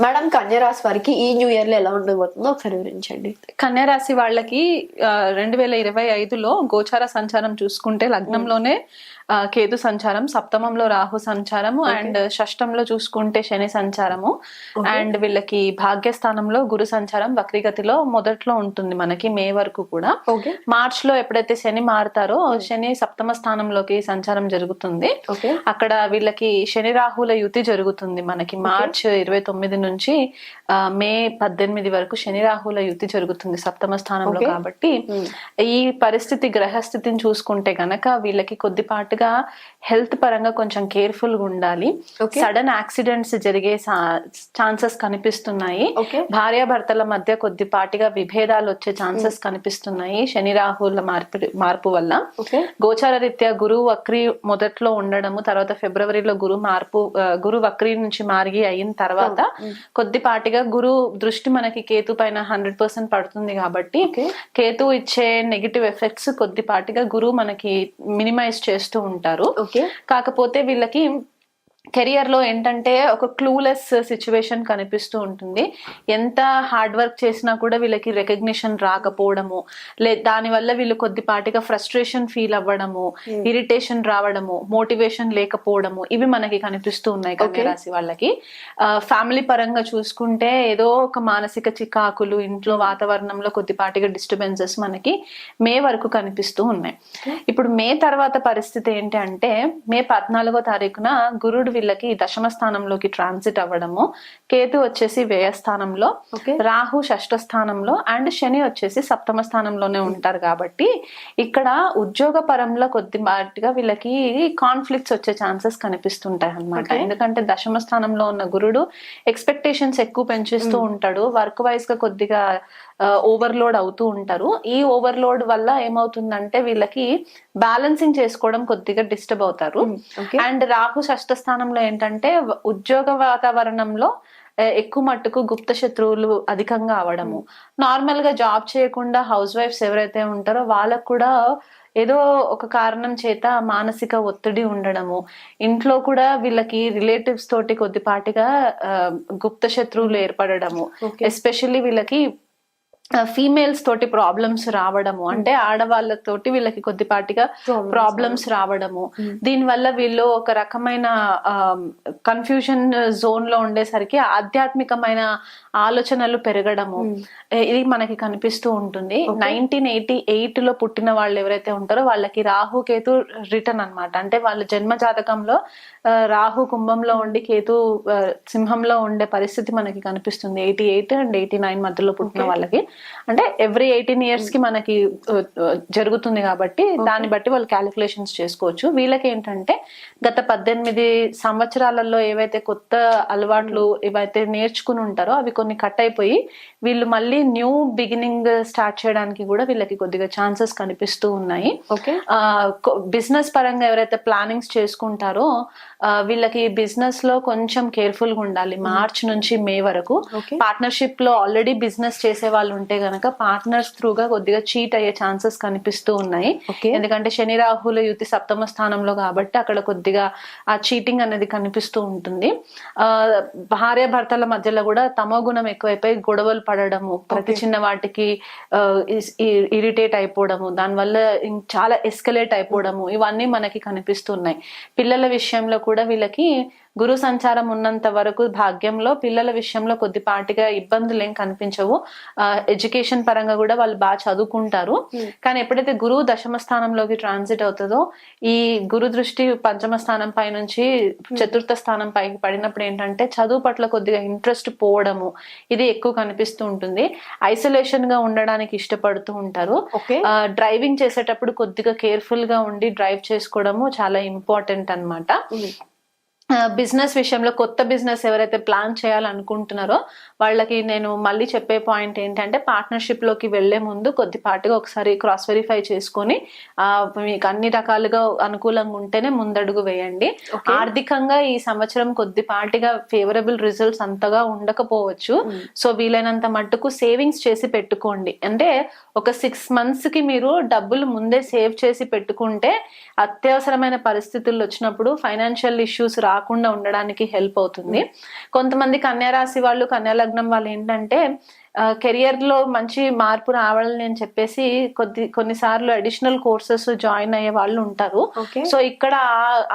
మేడం, కన్యా రాశి వారికి ఈ న్యూ ఇయర్ లో ఎలా ఉండబోతుందో ఒకసారి వివరించండి. కన్యా రాశి వాళ్ళకి 2025లో గోచార సంచారం చూసుకుంటే లగ్నంలోనే కేతు సంచారం, సప్తమంలో రాహు సంచారము, అండ్ షష్టంలో చూసుకుంటే శని సంచారము, అండ్ వీళ్ళకి భాగ్యస్థానంలో గురు సంచారం వక్రీగతిలో మొదట్లో ఉంటుంది మనకి మే వరకు కూడా. మార్చ్ లో ఎప్పుడైతే శని మారుతారో శని సప్తమ స్థానంలోకి సంచారం జరుగుతుంది. అక్కడ వీళ్ళకి శని రాహుల యుతి జరుగుతుంది మనకి మార్చ్ 29 నుంచి మే 18 వరకు శని రాహుల యుతి జరుగుతుంది సప్తమ స్థానంలో. కాబట్టి ఈ పరిస్థితి గ్రహస్థితిని చూసుకుంటే గనక వీళ్ళకి కొద్దిపాటుగా హెల్త్ పరంగా కొంచెం కేర్ఫుల్ గా ఉండాలి. సడన్ యాక్సిడెంట్స్ జరిగే ఛాన్సెస్ కనిపిస్తున్నాయి. భార్యాభర్తల మధ్య కొద్దిపాటిగా విభేదాలు వచ్చే ఛాన్సెస్ కనిపిస్తున్నాయి శని రాహుల మార్పు వల్ల. గోచార రీత్యా గురువు వక్రీ మొదట్లో ఉండడము, తర్వాత ఫిబ్రవరిలో గురు వక్రీ నుంచి మారి అయిన తర్వాత కొద్దిపాటిగా గురు దృష్టి మనకి కేతు పైన 100% పడుతుంది. కాబట్టి కేతు ఇచ్చే నెగిటివ్ ఎఫెక్ట్స్ కొద్దిపాటిగా గురువు మనకి మినిమైజ్ చేస్తూ ఉంటారు. కాకపోతే వీళ్ళకి కెరియర్ లో ఏంటంటే ఒక క్లూలెస్ సిచ్యువేషన్ కనిపిస్తూ ఉంటుంది. ఎంత హార్డ్ వర్క్ చేసినా కూడా వీళ్ళకి రికగ్నిషన్ రాకపోవడము, దాని వల్ల వీళ్ళు కొద్దిపాటిగా ఫ్రస్ట్రేషన్ ఫీల్ అవ్వడము, ఇరిటేషన్ రావడము, మోటివేషన్ లేకపోవడము, ఇవి మనకి కనిపిస్తూ ఉన్నాయి కన్యా రాశి వాళ్ళకి. ఫ్యామిలీ పరంగా చూసుకుంటే ఏదో ఒక మానసిక చికాకులు, ఇంట్లో వాతావరణంలో కొద్దిపాటిగా డిస్టర్బెన్సెస్ మనకి మే వరకు కనిపిస్తూ ఉన్నాయి. ఇప్పుడు మే తర్వాత పరిస్థితి ఏంటి అంటే మే 14వ తారీఖున గురుడు వీళ్ళకి దశమ స్థానంలోకి ట్రాన్సిట్ అవ్వడము, కేతు వచ్చేసి వ్యయ స్థానంలో, రాహు షష్ఠ స్థానంలో, అండ్ శని వచ్చేసి సప్తమ స్థానంలోనే ఉంటారు. కాబట్టి ఇక్కడ ఉద్యోగ పరంలో కొద్దిపాటిగా వీళ్ళకి కాన్ఫ్లిక్ట్స్ వచ్చే ఛాన్సెస్ కనిపిస్తుంటాయి అన్నమాట. ఎందుకంటే దశమ స్థానంలో ఉన్న గురుడు ఎక్స్పెక్టేషన్స్ ఎక్కువ పెంచేస్తూ ఉంటాడు. వర్క్ వైజ్ గా కొద్దిగా ఓవర్లోడ్ అవుతూ ఉంటారు. ఈ ఓవర్లోడ్ వల్ల ఏమవుతుందంటే వీళ్ళకి బ్యాలెన్సింగ్ చేసుకోవడం కొద్దిగా డిస్టర్బ్ అవుతారు. అండ్ రాహు షష్ఠ స్థానంలో ఏంటంటే ఉద్యోగ వాతావరణంలో ఎక్కువ మట్టుకు గుప్త శత్రువులు అధికంగా అవడము, నార్మల్ గా జాబ్ చేయకుండా హౌస్ వైఫ్స్ ఎవరైతే ఉంటారో వాళ్ళకు కూడా ఏదో ఒక కారణం చేత మానసిక ఒత్తిడి ఉండడము, ఇంట్లో కూడా వీళ్ళకి రిలేటివ్స్ తోటి కొద్దిపాటిగా గుప్త శత్రువులు ఏర్పడము, ఎస్పెషల్లీ వీళ్ళకి ఫీమేల్స్ తోటి ప్రాబ్లమ్స్ రావడము, అంటే ఆడవాళ్ళతోటి వీళ్ళకి కొద్దిపాటిగా ప్రాబ్లమ్స్ రావడము, దీని వల్ల వీళ్ళు ఒక రకమైన కన్ఫ్యూజన్ జోన్ లో ఉండేసరికి ఆధ్యాత్మికమైన ఆలోచనలు పెరగడము, ఇది మనకి కనిపిస్తూ ఉంటుంది. 1988 లో పుట్టిన వాళ్ళు ఎవరైతే ఉంటారో వాళ్ళకి రాహు కేతు రిటర్న్ అన్నమాట. అంటే వాళ్ళ జన్మ జాతకంలో రాహు కుంభంలో ఉండి కేతు సింహంలో ఉండే పరిస్థితి మనకి కనిపిస్తుంది. 88 అండ్ 89 మధ్యలో పుట్టిన వాళ్ళకి, అంటే ఎవ్రీ 18 years కి మనకి జరుగుతుంది. కాబట్టి దాన్ని బట్టి వాళ్ళు క్యాలిక్యులేషన్స్ చేసుకోవచ్చు. వీళ్ళకి ఏంటంటే గత 18 సంవత్సరాలలో ఏవైతే కొత్త అలవాట్లు ఏవైతే నేర్చుకుని ఉంటారో అవి కొన్ని కట్ అయిపోయి వీళ్ళు మళ్ళీ న్యూ బిగినింగ్ స్టార్ట్ చేయడానికి కూడా వీళ్ళకి కొద్దిగా ఛాన్సెస్ కనిపిస్తూ ఉన్నాయి. బిజినెస్ పరంగా ఎవరైతే ప్లానింగ్స్ చేసుకుంటారో వీళ్ళకి బిజినెస్ లో కొంచెం కేర్ఫుల్ గా ఉండాలి. మార్చ్ నుంచి మే వరకు పార్ట్నర్షిప్ లో ఆల్రెడీ బిజినెస్ చేసే వాళ్ళు ఉంటే గనక పార్ట్నర్స్ త్రూగా కొద్దిగా చీట్ అయ్యే ఛాన్సెస్ కనిపిస్తూ ఉన్నాయి. ఎందుకంటే శని రాహుల యుతి సప్తమ స్థానంలో కాబట్టి అక్కడ కొద్దిగా ఆ చీటింగ్ అనేది కనిపిస్తూ ఉంటుంది. భార్య భర్తల మధ్యలో కూడా తమో గుణం ఎక్కువైపోయి గొడవలు పడడము, ప్రతి చిన్న వాటికి ఇరిటేట్ అయిపోవడము, దానివల్ల చాలా ఎస్కలేట్ అయిపోవడము, ఇవన్నీ మనకి కనిపిస్తున్నాయి. పిల్లల విషయంలో కూడా వీళ్ళకి గురు సంచారం ఉన్నంత వరకు భాగ్యంలో పిల్లల విషయంలో కొద్దిపాటిగా ఇబ్బందులు ఏం కనిపించవు. ఎడ్యుకేషన్ పరంగా కూడా వాళ్ళు బాగా చదువుకుంటారు. కానీ ఎప్పుడైతే గురువు దశమ స్థానంలోకి ట్రాన్సిట్ అవుతుందో ఈ గురు దృష్టి పంచమ స్థానం పై నుంచి చతుర్థ స్థానం పైకి పడినప్పుడు ఏంటంటే చదువు పట్ల కొద్దిగా ఇంట్రెస్ట్ పోవడము ఇది ఎక్కువ కనిపిస్తూ ఉంటుంది. ఐసోలేషన్ గా ఉండడానికి ఇష్టపడుతూ ఉంటారు. డ్రైవింగ్ చేసేటప్పుడు కొద్దిగా కేర్ఫుల్ గా ఉండి డ్రైవ్ చేసుకోవడము చాలా ఇంపార్టెంట్ అన్నమాట. బిజినెస్ విషయంలో కొత్త బిజినెస్ ఎవరైతే ప్లాన్ చేయాలనుకుంటున్నారో వాళ్ళకి నేను మళ్ళీ చెప్పే పాయింట్ ఏంటంటే పార్ట్నర్షిప్ లోకి వెళ్లే ముందు కొద్దిపాటిగా ఒకసారి క్రాస్ వెరిఫై చేసుకొని మీకు అన్ని రకాలుగా అనుకూలంగా ఉంటేనే ముందడుగు వేయండి. ఆర్థికంగా ఈ సంవత్సరం కొద్దిపాటిగా ఫేవరబుల్ రిజల్ట్స్ అంతగా ఉండకపోవచ్చు. సో వీలైనంత మట్టుకు సేవింగ్స్ చేసి పెట్టుకోండి. అంటే ఒక 6 months కి మీరు డబ్బులు ముందే సేవ్ చేసి పెట్టుకుంటే అత్యవసరమైన పరిస్థితులు వచ్చినప్పుడు ఫైనాన్షియల్ ఇష్యూస్ రాకుండా ఉండడానికి హెల్ప్ అవుతుంది. కొంతమంది కన్యా రాశి వాళ్ళు, కన్యా లగ్నం వాళ్ళు ఏంటంటే కెరియర్ లో మంచి మార్పు రావాలని అని చెప్పేసి కొన్నిసార్లు అడిషనల్ కోర్సెస్ జాయిన్ అయ్యే వాళ్ళు ఉంటారు. సో ఇక్కడ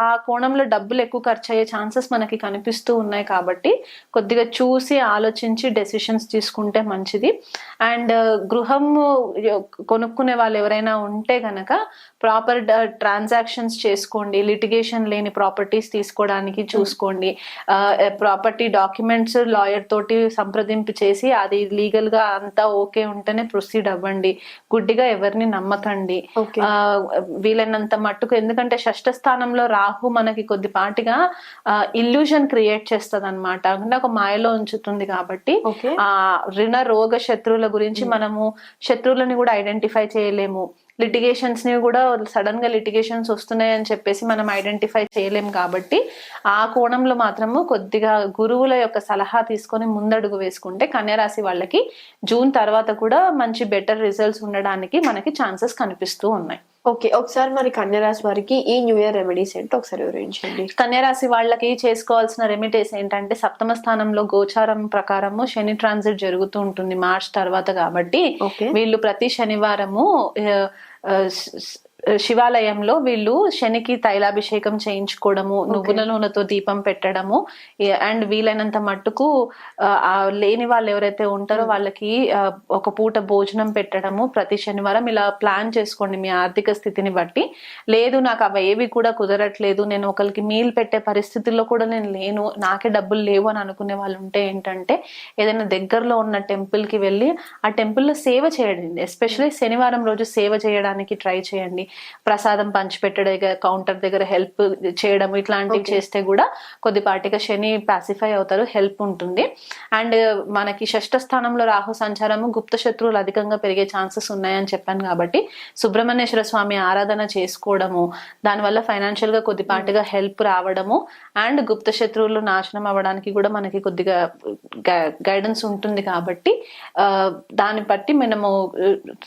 ఆ కోణంలో డబ్బులు ఎక్కువ ఖర్చు అయ్యే ఛాన్సెస్ మనకి కనిపిస్తూ ఉన్నాయి. కాబట్టి కొద్దిగా చూసి ఆలోచించి డెసిషన్స్ తీసుకుంటే మంచిది. అండ్ గృహం కొనుక్కునే వాళ్ళు ఎవరైనా ఉంటే గనక ప్రాపర్ ట్రాన్సాక్షన్స్ చేసుకోండి. లిటిగేషన్ లేని ప్రాపర్టీస్ తీసుకోవడానికి చూసుకోండి. ప్రాపర్టీ డాక్యుమెంట్స్ లాయర్ తోటి సంప్రదింపు చేసి అది లీగల్ గా అంతా ఓకే ఉంటేనే ప్రొసీడ్ అవ్వండి. గుడ్డిగా ఎవరిని నమ్మకండి వీలైనంత మట్టుకు. ఎందుకంటే 6వ స్థానంలో రాహు మనకి కొద్దిపాటిగా ఇల్యూషన్ క్రియేట్ చేస్తుంది అనమాట. అంటే ఒక మాయలో ఉంచుతుంది. కాబట్టి ఆ రుణ రోగ శత్రువుల గురించి మనము శత్రువులని కూడా ఐడెంటిఫై చేయలేము. లిటిగేషన్స్ ని కూడా సడన్ గా లిటిగేషన్స్ వస్తున్నాయని చెప్పేసి మనం ఐడెంటిఫై చేయలేం. కాబట్టి ఆ కోణంలో మాత్రము కొద్దిగా గురువుల యొక్క సలహా తీసుకొని ముందడుగు వేసుకుంటే కన్యా రాశి వాళ్ళకి జూన్ తర్వాత కూడా మంచి బెటర్ రిజల్ట్స్ ఉండడానికి మనకి ఛాన్సెస్ కనిపిస్తూ ఉన్నాయి. ఓకే, ఒకసారి మరి కన్యా రాశి వారికి ఈ న్యూ ఇయర్ రెమెడీస్ ఏంటో ఒకసారి వివరించండి. కన్యా రాశి వాళ్ళకి చేసుకోవాల్సిన రెమెడీస్ ఏంటంటే 7వ స్థానంలో గోచారం ప్రకారము శని ట్రాన్సిట్ జరుగుతూ ఉంటుంది మార్చ్ తర్వాత. కాబట్టి వీళ్ళు ప్రతి శనివారము శివాలయంలో వీళ్ళు శనికి తైలాభిషేకం చేయించుకోవడము, నువ్వుల నూనెతో దీపం పెట్టడము, అండ్ వీలైనంత మట్టుకు లేని వాళ్ళు ఎవరైతే ఉంటారో వాళ్ళకి ఒక పూట భోజనం పెట్టడము ప్రతి శనివారం. ఇలా ప్లాన్ చేసుకోండి మీ ఆర్థిక స్థితిని బట్టి. లేదు నాకు అవి ఏవి కూడా కుదరట్లేదు, నేను ఒకరికి మీల్ పెట్టే పరిస్థితుల్లో కూడా నేను లేను, నాకే డబ్బులు లేవు అని అనుకునే వాళ్ళు ఉంటే ఏంటంటే ఏదైనా దగ్గరలో ఉన్న టెంపుల్ కి వెళ్ళి ఆ టెంపుల్లో సేవ చేయండి. ఎస్పెషల్లీ శనివారం రోజు సేవ చేయడానికి ట్రై చేయండి. ప్రసాదం పంచిపెట్టడం, కౌంటర్ దగ్గర హెల్ప్ చేయడం, ఇట్లాంటివి చేస్తే కూడా కొద్దిపాటిగా శని పాసిఫై అవుతారు, హెల్ప్ ఉంటుంది. అండ్ మనకి 6వ స్థానంలో రాహు సంచారము గుప్త శత్రువులు అధికంగా పెరిగే ఛాన్సెస్ ఉన్నాయని చెప్పాను. కాబట్టి సుబ్రహ్మణ్యేశ్వర స్వామి ఆరాధన చేసుకోవడము, దానివల్ల ఫైనాన్షియల్ గా కొద్దిపాటిగా హెల్ప్ రావడము అండ్ గుప్త శత్రువులు నాశనం అవ్వడానికి కూడా మనకి కొద్దిగా గైడెన్స్ ఉంటుంది. కాబట్టి దాన్ని బట్టి మనము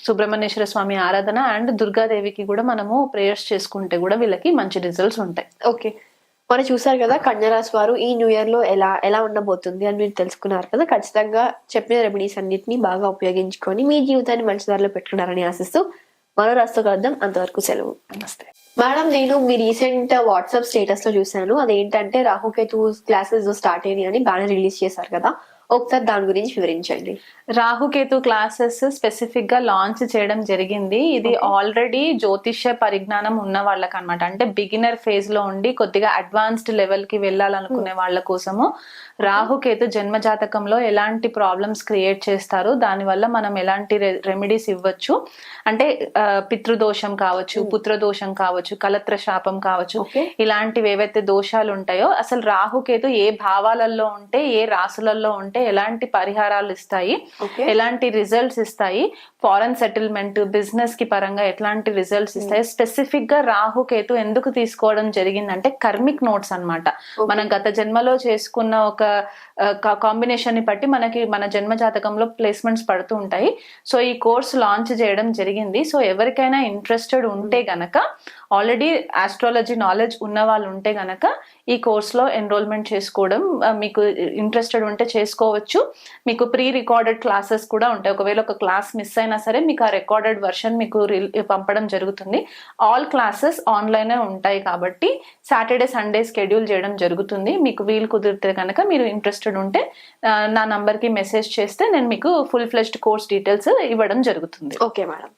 సుబ్రహ్మణ్యేశ్వర స్వామి ఆరాధన అండ్ దుర్గాదేవికి కూడా మనము ప్రేయర్స్ చేసుకుంటే కూడా వీళ్ళకి మంచి రిజల్ట్స్ ఉంటాయి. ఓకే, మనం చూసారు కదా కన్యా రాశి వారు ఈ న్యూ ఇయర్ లో ఎలా ఉండబోతుంది అని మీరు తెలుసుకున్నారు కదా. ఖచ్చితంగా చెప్పిన రెమెడీస్ అన్నిటిని బాగా ఉపయోగించుకొని మీ జీవితాన్ని మంచి దారిలో పెట్టుకున్నారని ఆశిస్తూ మరో రాశితో కలుద్దాం. అంతవరకు సెలవు. నమస్తే మేడం. నేను మీ రీసెంట్ వాట్సాప్ స్టేటస్ లో చూసాను, అదేంటంటే రాహుకేతు క్లాసెస్ స్టార్ట్ అయినాయి అని బాగా రిలీజ్ చేశారు కదా. ఒకసారి దాని గురించి వివరించండి. రాహుకేతు క్లాసెస్ స్పెసిఫిక్ గా లాంచ్ చేయడం జరిగింది. ఇది ఆల్రెడీ జ్యోతిష్య పరిజ్ఞానం ఉన్న వాళ్ళకి అనమాట. అంటే బిగినర్ ఫేజ్ లో ఉండి కొద్దిగా అడ్వాన్స్డ్ లెవెల్ కి వెళ్ళాలనుకునే వాళ్ళ కోసము రాహుకేతు జన్మ జాతకంలో ఎలాంటి ప్రాబ్లమ్స్ క్రియేట్ చేస్తారు, దానివల్ల మనం ఎలాంటి రెమెడీస్ ఇవ్వచ్చు, అంటే పితృదోషం కావచ్చు, పుత్రదోషం కావచ్చు, కలత్ర శాపం కావచ్చు, ఇలాంటివి ఏవైతే దోషాలు ఉంటాయో అసలు రాహుకేతు ఏ భావాలలో ఉంటే ఏ రాసులలో ఉంటే ఎలాంటి పరిహారాలు ఇస్తాయి, ఎలాంటి రిజల్ట్స్ ఇస్తాయి, ఫారెన్ సెటిల్మెంట్ బిజినెస్ కి పరంగా ఎట్లాంటి రిజల్ట్స్ ఇస్తాయి, స్పెసిఫిక్ గా రాహుకేతు ఎందుకు తీసుకోవడం జరిగిందంటే కర్మిక్ నోట్స్ అన్నమాట. మనం గత జన్మలో చేసుకున్న ఒక కాంబినేషన్ ని బట్టి మనకి మన జన్మ జాతకంలో ప్లేస్మెంట్స్ పడుతూ ఉంటాయి. సో ఈ కోర్స్ లాంచ్ చేయడం జరిగింది. సో ఎవరికైనా ఇంట్రెస్టెడ్ ఉంటే గనక, ఆల్రెడీ ఆస్ట్రాలజీ నాలెడ్జ్ ఉన్న వాళ్ళు ఉంటే గనక ఈ కోర్స్ లో ఎన్రోల్మెంట్ చేసుకోవడం మీకు ఇంట్రెస్టెడ్ ఉంటే చేసుకోవచ్చు. మీకు ప్రీ రికార్డెడ్ క్లాసెస్ కూడా ఉంటాయి. ఒకవేళ ఒక క్లాస్ మిస్ అయినా సరే మీకు ఆ రికార్డెడ్ వర్షన్ మీకు పంపడం జరుగుతుంది. ఆల్ క్లాసెస్ ఆన్లైన్ ఉంటాయి కాబట్టి సాటర్డే సండే షెడ్యూల్ చేయడం జరుగుతుంది. మీకు వీలు కుదిరితే కనుక మీరు ఇంట్రెస్టెడ్ ఉంటే నా నంబర్ కి మెసేజ్ చేస్తే నేను మీకు ఫుల్ ఫ్లెజ్డ్ కోర్స్ డీటెయిల్స్ ఇవ్వడం జరుగుతుంది. Okay madam.